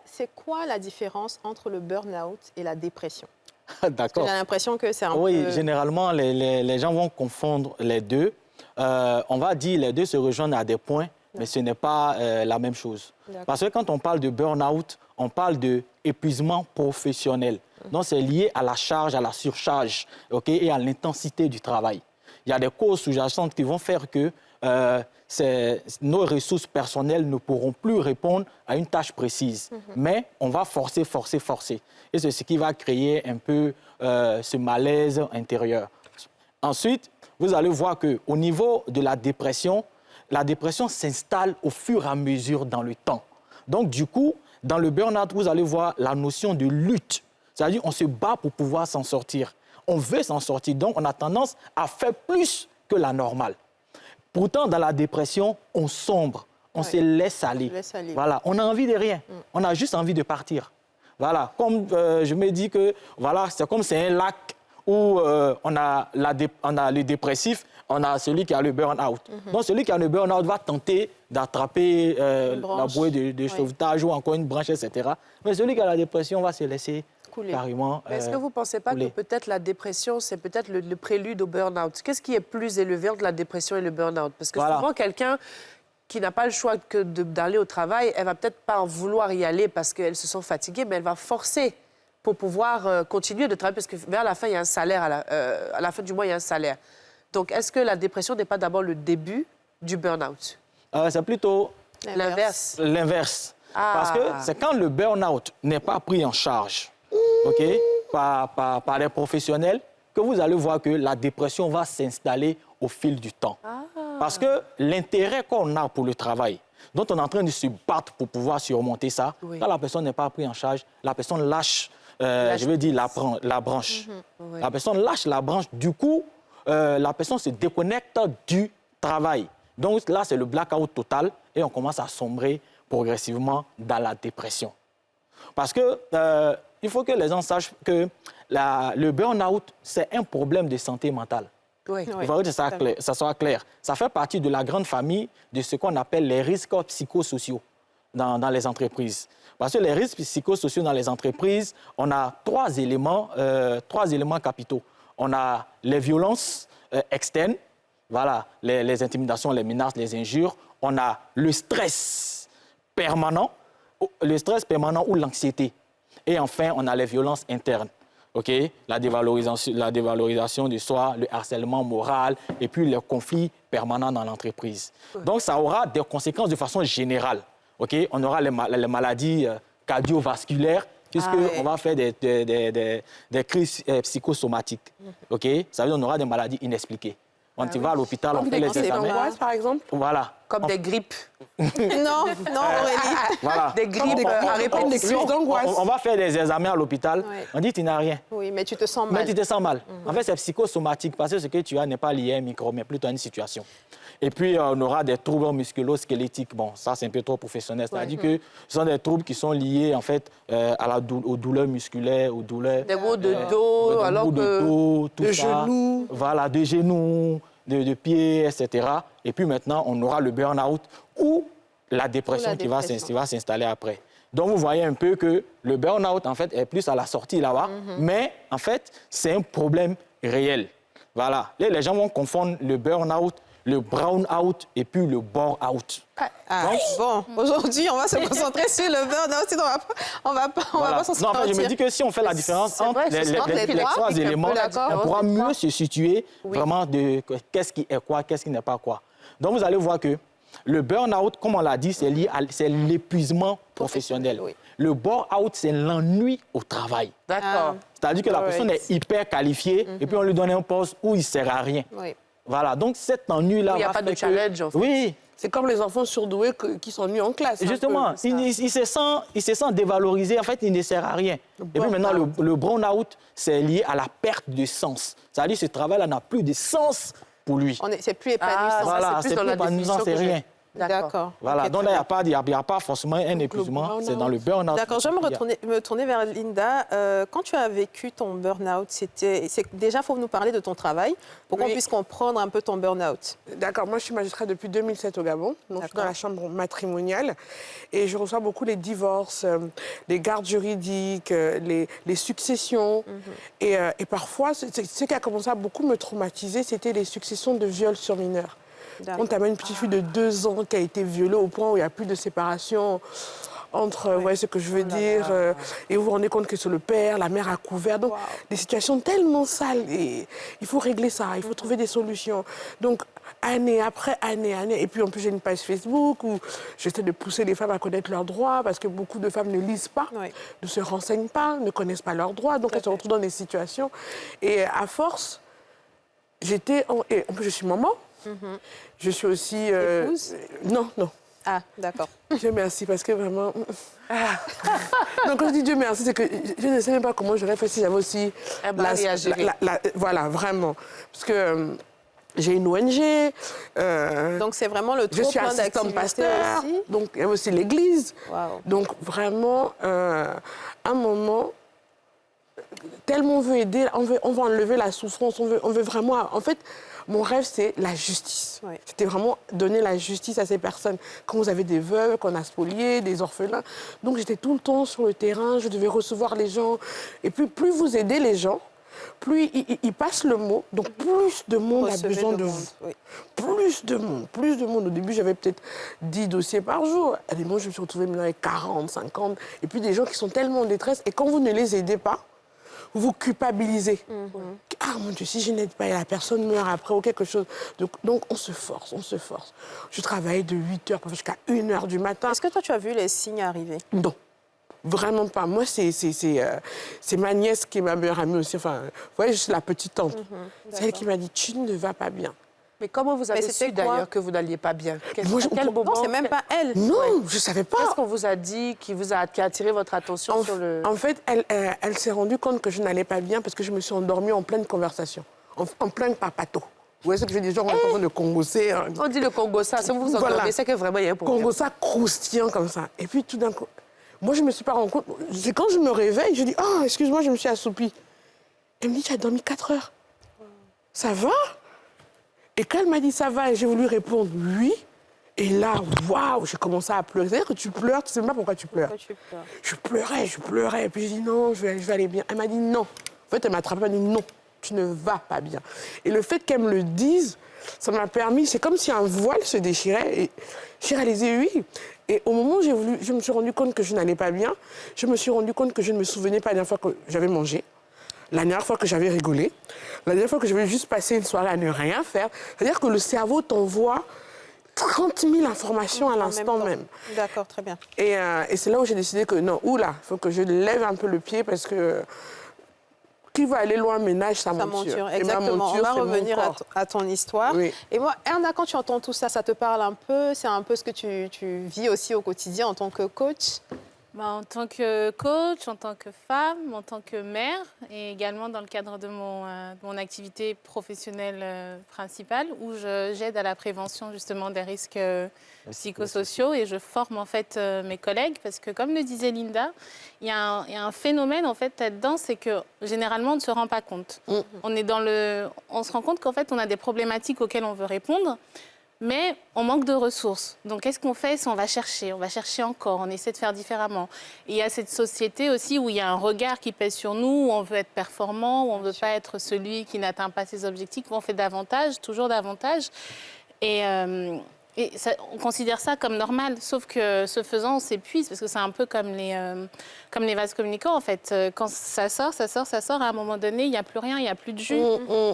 c'est quoi la différence entre le burn-out et la dépression? D'accord. J'ai l'impression que c'est un peu... Oui, généralement, les gens vont confondre les deux. On va dire les deux se rejoignent à des points, mais ce n'est pas la même chose. Parce que quand on parle de burn-out, on parle d'épuisement professionnel. Donc, c'est lié à la charge, à la surcharge, et à l'intensité du travail. Il y a des causes sous-jacentes qui vont faire que nos ressources personnelles ne pourront plus répondre à une tâche précise. Mais on va forcer. Et c'est ce qui va créer un peu ce malaise intérieur. Ensuite, vous allez voir qu'au niveau de la dépression s'installe au fur et à mesure dans le temps. Donc, du coup, dans le burn-out, vous allez voir la notion de lutte. C'est-à-dire qu'on se bat pour pouvoir s'en sortir. On veut s'en sortir, donc on a tendance à faire plus que la normale. Pourtant, dans la dépression, on sombre, on se laisse aller. Voilà, on n'a envie de rien, on a juste envie de partir. Voilà, comme je me dis que voilà, c'est comme c'est un lac où on a le dépressif, on a celui qui a le burn-out. Donc, celui qui a le burn-out va tenter d'attraper la bouée de sauvetage ou encore une branche, etc. Mais celui qui a la dépression va se laisser carrément... Mais est-ce que vous ne pensez pas que peut-être la dépression, c'est peut-être le prélude au burn-out? Qu'est-ce qui est plus élevé entre la dépression et le burn-out? Parce que souvent, quelqu'un qui n'a pas le choix que d'aller au travail, elle ne va peut-être pas en vouloir y aller parce qu'elle se sent fatiguée, mais elle va forcer pour pouvoir continuer de travailler parce que vers la fin, il y a un salaire, à la fin du mois, il y a un salaire. Donc, est-ce que la dépression n'est pas d'abord le début du burn-out? C'est plutôt l'inverse. L'inverse. Parce que c'est quand le burn-out n'est pas pris en charge par les professionnels que vous allez voir que la dépression va s'installer au fil du temps. Parce que l'intérêt qu'on a pour le travail, dont on est en train de se battre pour pouvoir surmonter ça, quand la personne n'est pas prise en charge, la personne lâche, je veux dire, la branche. La personne lâche la branche, du coup, la personne se déconnecte du travail. Donc là, c'est le blackout total et on commence à sombrer progressivement dans la dépression. Parce que il faut que les gens sachent que le burn-out, c'est un problème de santé mentale. Il faut que ça soit clair. Ça fait partie de la grande famille de ce qu'on appelle les risques psychosociaux dans les entreprises. Parce que les risques psychosociaux dans les entreprises, on a trois éléments capitaux. On a les violences externes, voilà, les intimidations, les menaces, les injures. On a le stress permanent ou l'anxiété. Et enfin, on a les violences internes. La dévalorisation de soi, le harcèlement moral et puis les conflits permanents dans l'entreprise. Donc, ça aura des conséquences de façon générale. On aura les maladies cardiovasculaires, puisqu'on va faire des crises psychosomatiques. Ça veut dire qu'on aura des maladies inexpliquées. Quand tu vas à l'hôpital, on fait les examens. Par exemple? Voilà. Comme des grippes. Non, Aurélie. Voilà. Des grippes à répétition. On va faire des examens à l'hôpital. On dit tu n'as rien. Oui, mais tu te sens mal. Mais tu te sens mal. En fait, c'est psychosomatique parce que ce que tu as n'est pas lié à un micro, mais plutôt à une situation. Et puis, on aura des troubles musculo-squelettiques. Bon, ça, c'est un peu trop professionnel. C'est-à-dire que ce sont des troubles qui sont liés, en fait, aux douleurs musculaires, aux douleurs... Des maux de dos, alors que... De genoux. Voilà, de genoux, de pieds, etc. Et puis maintenant, on aura le burn-out ou la dépression qui va s'installer après. Donc, vous voyez un peu que le burn-out, en fait, est plus à la sortie là-bas. Mais, en fait, c'est un problème réel. Voilà. Là, les gens vont confondre le burn-out, le brown-out et puis le bore-out. Bon, aujourd'hui, on va se concentrer sur le burn-out, sinon on va pas s'en sortir. Non, en fait, je me dis que si on fait la différence entre les trois éléments, on pourra mieux se situer vraiment de qu'est-ce qui est quoi, qu'est-ce qui n'est pas quoi. Donc, vous allez voir que le burn-out, comme on l'a dit, c'est lié à l'épuisement professionnel. Le bore-out, c'est l'ennui au travail. D'accord. C'est-à-dire que la personne est hyper qualifiée et puis on lui donne un poste où il ne sert à rien. Voilà, donc cet ennui-là... Il n'y a pas de challenge, en fait. Oui. C'est comme les enfants surdoués qui s'ennuient en classe. Justement, il se sent dévalorisé. En fait, il ne sert à rien. Et puis maintenant, le burn-out, c'est lié à la perte de sens. C'est-à-dire que ce travail-là n'a plus de sens pour lui. C'est plus épanouissant. Voilà, c'est plus épanouissant, c'est rien. D'accord. Voilà, Ok, donc très là, bien. il n'y a pas forcément un épuisement, c'est dans le burn-out. D'accord, je vais me tourner vers Linda. Quand tu as vécu ton burn-out, déjà, il faut nous parler de ton travail pour qu'on puisse comprendre un peu ton burn-out. D'accord, moi je suis magistrat depuis 2007 au Gabon, donc je suis dans la chambre matrimoniale et je reçois beaucoup les divorces, les gardes juridiques, les successions. Et parfois, ce qui a commencé à beaucoup me traumatiser, c'était les successions de viols sur mineurs. On t'amène une petite fille de 2 ans qui a été violée au point où il n'y a plus de séparation entre, vous voyez ce que je veux dire, et vous vous rendez compte que c'est le père, la mère a couvert. Donc, des situations tellement sales. Et il faut régler ça, il faut trouver des solutions. Donc, année après année, et puis en plus j'ai une page Facebook où j'essaie de pousser les femmes à connaître leurs droits parce que beaucoup de femmes ne lisent pas, ne se renseignent pas, ne connaissent pas leurs droits, donc elles se retrouvent dans des situations. Et à force, et en plus je suis maman, je suis aussi... Épouse? Non. Ah, d'accord. Dieu merci, parce que vraiment... Donc, quand je dis Dieu merci, c'est que je ne sais même pas comment j'aurais fait si j'avais aussi... Un mari à gérer. Voilà, vraiment. Parce que j'ai une ONG. Donc, c'est vraiment le je suis assistante pasteur. aussi. Donc, il y a aussi l'église. Wow. Donc, vraiment, un moment... Tellement on veut aider, on veut enlever la souffrance, on veut vraiment... En fait, mon rêve, c'est la justice. C'était vraiment donner la justice à ces personnes. Quand vous avez des veuves, qu'on a spoliés, des orphelins. Donc, j'étais tout le temps sur le terrain, je devais recevoir les gens. Et puis, plus vous aidez les gens, plus ils passent le mot. Donc, plus de monde a besoin de vous. Oui. Plus de monde. Au début, j'avais peut-être 10 dossiers par jour. À des moments, je me suis retrouvée maintenant avec 40, 50. Et puis, des gens qui sont tellement en détresse. Et quand vous ne les aidez pas, vous vous culpabilisez. Ah mon Dieu, si je n'aide pas et la personne meurt après ou quelque chose. Donc on se force. Je travaille de 8h jusqu'à 1h du matin. Est-ce que toi, tu as vu les signes arriver? Non, vraiment pas. Moi, c'est ma nièce qui est ma meilleure amie aussi. Enfin, vous voyez, je suis la petite tante. C'est elle qui m'a dit, tu ne vas pas bien. Mais comment vous avez su d'ailleurs que vous n'alliez pas bien? Quel moment? Non, c'est même pas elle. Non, je ne savais pas. Qu'est-ce qu'on vous a dit qui a attiré votre attention sur le... En fait, elle s'est rendue compte que je n'allais pas bien parce que je me suis endormie en pleine conversation, en plein papato. Vous voyez ce que je veux dire? Genre, on est en train de congosser. On dit le congossa, si vous vous endormez, c'est que vraiment il y a un problème. Congossa croustillant comme ça. Et puis tout d'un coup, moi je ne me suis pas rendu compte. C'est quand je me réveille, je dis, ah, excuse-moi, je me suis assoupie. Elle me dit, tu as dormi 4 heures. Ça va? Et quand elle m'a dit ça va, et j'ai voulu répondre oui. Et là, waouh, j'ai commencé à pleurer. C'est-à-dire que tu pleures, tu ne sais même pas pourquoi tu pleures. Pourquoi tu pleures? Je pleurais. Et puis j'ai dit non, je vais aller bien. Elle m'a dit non. En fait, elle m'a attrapé, elle m'a dit non, tu ne vas pas bien. Et le fait qu'elle me le dise, ça m'a permis, c'est comme si un voile se déchirait. Et j'ai réalisé oui. Et au moment où je me suis rendu compte que je n'allais pas bien, je me suis rendu compte que je ne me souvenais pas la dernière fois que j'avais mangé. La dernière fois que j'avais rigolé, la dernière fois que j'avais juste passé une soirée à ne rien faire. C'est-à-dire que le cerveau t'envoie 30 000 informations à l'instant même. D'accord, très bien. Et c'est là où j'ai décidé que non, oula, il faut que je lève un peu le pied parce que qui va aller loin ménage sa monture. Exactement. On va revenir à ton histoire. Oui. Et moi, Erna, quand tu entends tout ça, ça te parle un peu? C'est un peu ce que tu vis aussi au quotidien en tant que coach? En tant que coach, en tant que femme, en tant que mère et également dans le cadre de mon activité professionnelle principale où j'aide à la prévention justement des risques psychosociaux et je forme en fait mes collègues parce que comme le disait Linda, il y a un phénomène en fait là-dedans, c'est que généralement on ne se rend pas compte. On se rend compte qu'en fait on a des problématiques auxquelles on veut répondre. Mais on manque de ressources. Donc, qu'est-ce qu'on fait? On va chercher encore, on essaie de faire différemment. Et il y a cette société aussi où il y a un regard qui pèse sur nous, où on veut être performant, où on ne veut pas être celui qui n'atteint pas ses objectifs, où on fait davantage, toujours davantage. Et on considère ça comme normal, sauf que ce faisant, on s'épuise, parce que c'est un peu comme les vases communicants, en fait. Quand ça sort, à un moment donné, il n'y a plus rien, il n'y a plus de jus.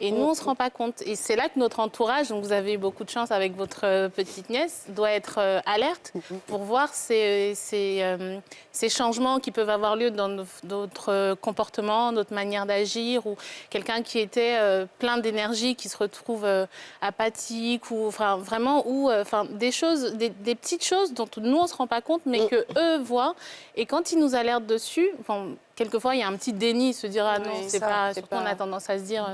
Et nous, on ne se rend pas compte. Et c'est là que notre entourage, donc vous avez eu beaucoup de chance avec votre petite nièce, doit être alerte pour voir ces changements qui peuvent avoir lieu dans notre comportement, notre manière d'agir, ou quelqu'un qui était plein d'énergie, qui se retrouve apathique, ou enfin, vraiment, ou des choses, des petites choses dont nous, on ne se rend pas compte, mais qu'eux voient. Et quand ils nous alertent dessus, quelquefois, il y a un petit déni, se dire, ah non, c'est pas... Surtout, on a tendance à se dire,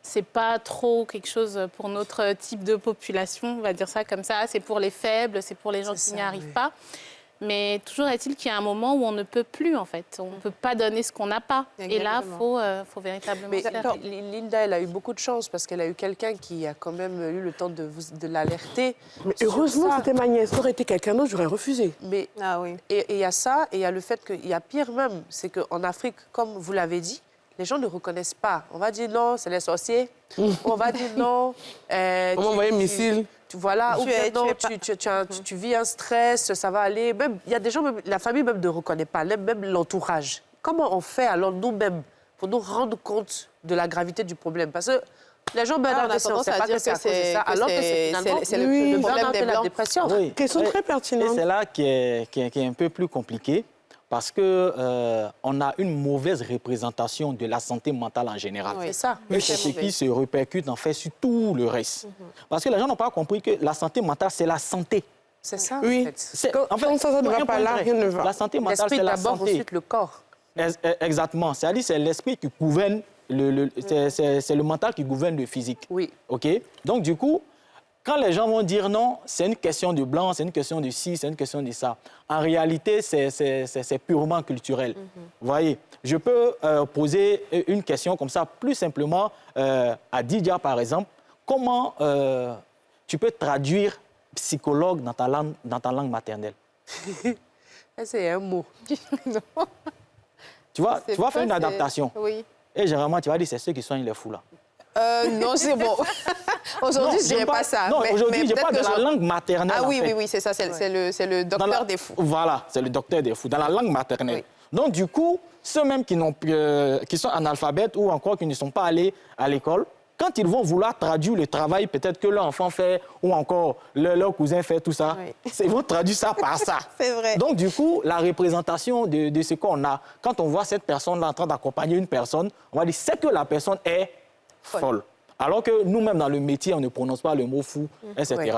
c'est pas trop quelque chose pour notre type de population, on va dire ça comme ça. C'est pour les faibles, c'est pour les gens qui n'y arrivent pas. Mais toujours est-il qu'il y a un moment où on ne peut plus, en fait. On ne peut pas donner ce qu'on n'a pas. Exactement. Et là, il faut véritablement faire. Linda, elle a eu beaucoup de chance parce qu'elle a eu quelqu'un qui a quand même eu le temps de l'alerter. Mais heureusement, c'était ma nièce. Ça aurait été quelqu'un d'autre, j'aurais refusé. Mais, Ah oui. et il y a ça, et il y a le fait qu'il y a pire même, c'est qu'en Afrique, comme vous l'avez dit, les gens ne reconnaissent pas. On va dire non, c'est les sorciers. On va dire non. On m'a envoyé un missile. Voilà, tu vis un stress, ça va aller. Même, il y a des gens, même, la famille même ne reconnaît pas, même l'entourage. Comment on fait alors nous-mêmes pour nous rendre compte de la gravité du problème? Parce que les gens meurent on a tendance à dire que c'est alors que c'est finalement le problème des de la Blancs. dépression. Oui. Question très pertinente. Et c'est là qui est un peu plus compliqué parce que on a une mauvaise représentation de la santé mentale en général. C'est ça. Et c'est ce qui se répercute en fait sur tout le reste. Parce que les gens n'ont pas compris que la santé mentale, c'est la santé. C'est ça, Oui. en fait. Quand ça ne va pas là, rien ne va. La santé mentale, L'esprit c'est la d'abord, santé. ensuite le corps. Exactement. C'est-à-dire c'est l'esprit qui gouverne, c'est le mental qui gouverne le physique. Oui. OK? Donc, du coup, quand les gens vont dire non, c'est une question de blanc, c'est une question de ci, c'est une question de ça, en réalité, c'est purement culturel. Vous voyez, je peux poser une question comme ça, plus simplement, à Didia, par exemple. Comment tu peux traduire psychologue dans ta langue maternelle? C'est un mot. Tu vas faire une adaptation. Oui. Et généralement, tu vas dire, c'est ceux qui soignent les fous, là. Non, c'est bon. Aujourd'hui, je ne dirais pas ça. Non, aujourd'hui, je parle de la langue maternelle. Ah oui, en fait. oui, c'est ça, c'est le docteur des fous. Voilà, c'est le docteur des fous, dans la langue maternelle. Oui. Donc, du coup, ceux même qui sont analphabètes ou encore qui ne sont pas allés à l'école, quand ils vont vouloir traduire le travail peut-être que leur enfant fait ou encore leur cousin fait, tout ça, Oui. ils vont traduire ça par ça. C'est vrai. Donc, du coup, la représentation de ce qu'on a, quand on voit cette personne-là en train d'accompagner une personne, on va dire c'est que la personne est folle. Alors que nous-mêmes, dans le métier, on ne prononce pas le mot fou, etc.